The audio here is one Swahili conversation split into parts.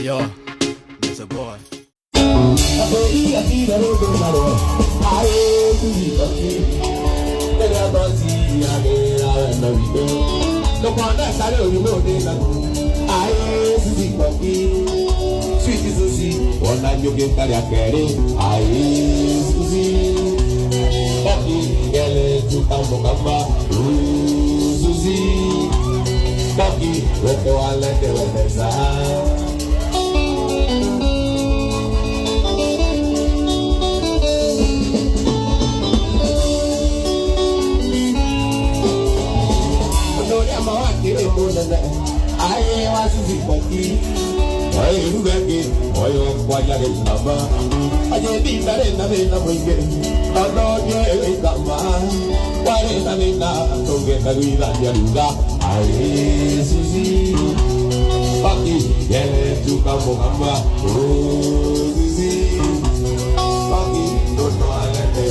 Yo, there's a boy. Sweet susie, one night you get carry a carry. Susie, Koki, get to Kamba, Susie, Koki, let the one let the weather. I was a Koki. I look at it, I was wajane number. I did that in the name of Wing. I don't get that man. Why did I mean that? Don't get the real Yaluga. I Susie, Koki, get to Kamba, Susie, Koki, don't know I let the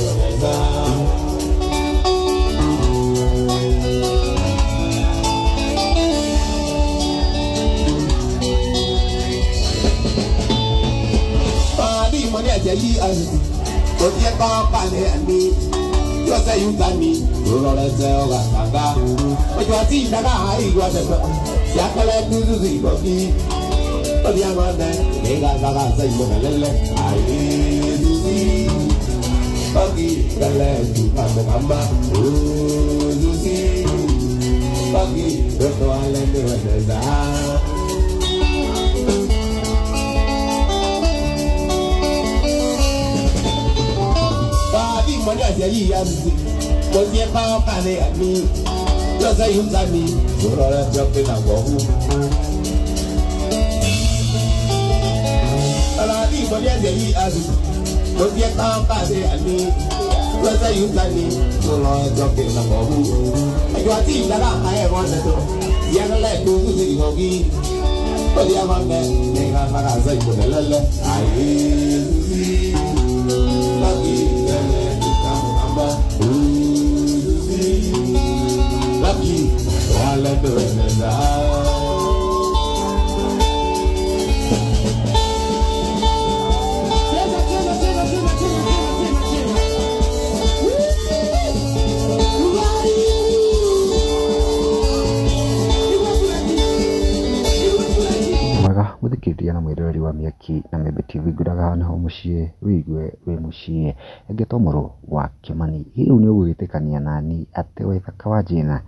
Jali as but yet and me. You say you got me, you know that Waithaga. But you are seeing that I was a Yakala to the Koki. But the other man, they got that say I see Koki, the land to Kamba, Susie, Koki, the toilet, the was your power at me. Just a use at me, so I'll jump in a wahoo. And I think for the as was your power at me. Just a use at me, so I'll jump in a wahoo. And you are seeing that I have wanted to. Young lad to the Yogi. But the other man, they have a say for the lele. I see. Lucky, I let the wind die. Muthikiriria na mwiroreri wa miaki na Membe TV nguraga hana ho mucii wigue wi mucii engetomoro wa Kimani hiu ni ugwitikania nani ati waithaka wa jana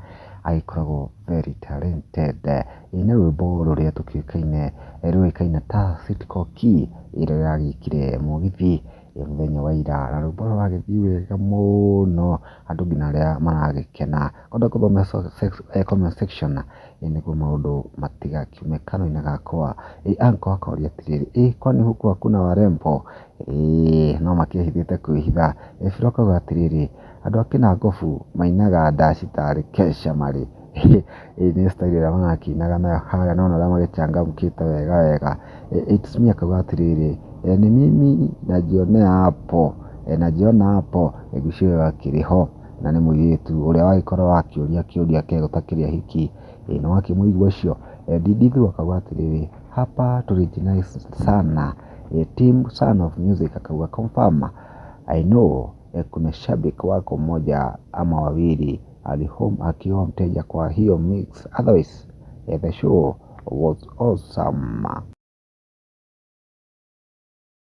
agikoragwo very talented ina rwimbo ruria tukiukaine ruikaine ta koki ira yagikire mugithi muthenya wa ira na rwimbo rwagithii wega muno andu ngina aria maragikena konda kuthoma comment section niguo maundu matigakiume kanua-ini gakwa anko akoria atiriri kwani huku hakuna warembo no makihithite kwihitha Firo kauga atiriri andu akina ngobu mainaga ndaci tari kesha mari ni style ira magakinaga nayo haria nona aria magichangamkite wega wega it's me akauga atiriri ni mimi najiona hapo gucio akiriho na ni mugiitu uria wagikorwo wakiuria kiuria kegutakiria hiki no wakimuigua ucio Didithu akauga atiriri hapa tulijinais sana team Son of Music akauga confirm I know kuna shabiki wako mmoja ama wawili akiwa mteja kwa hiyo mix otherwise the show was awesome.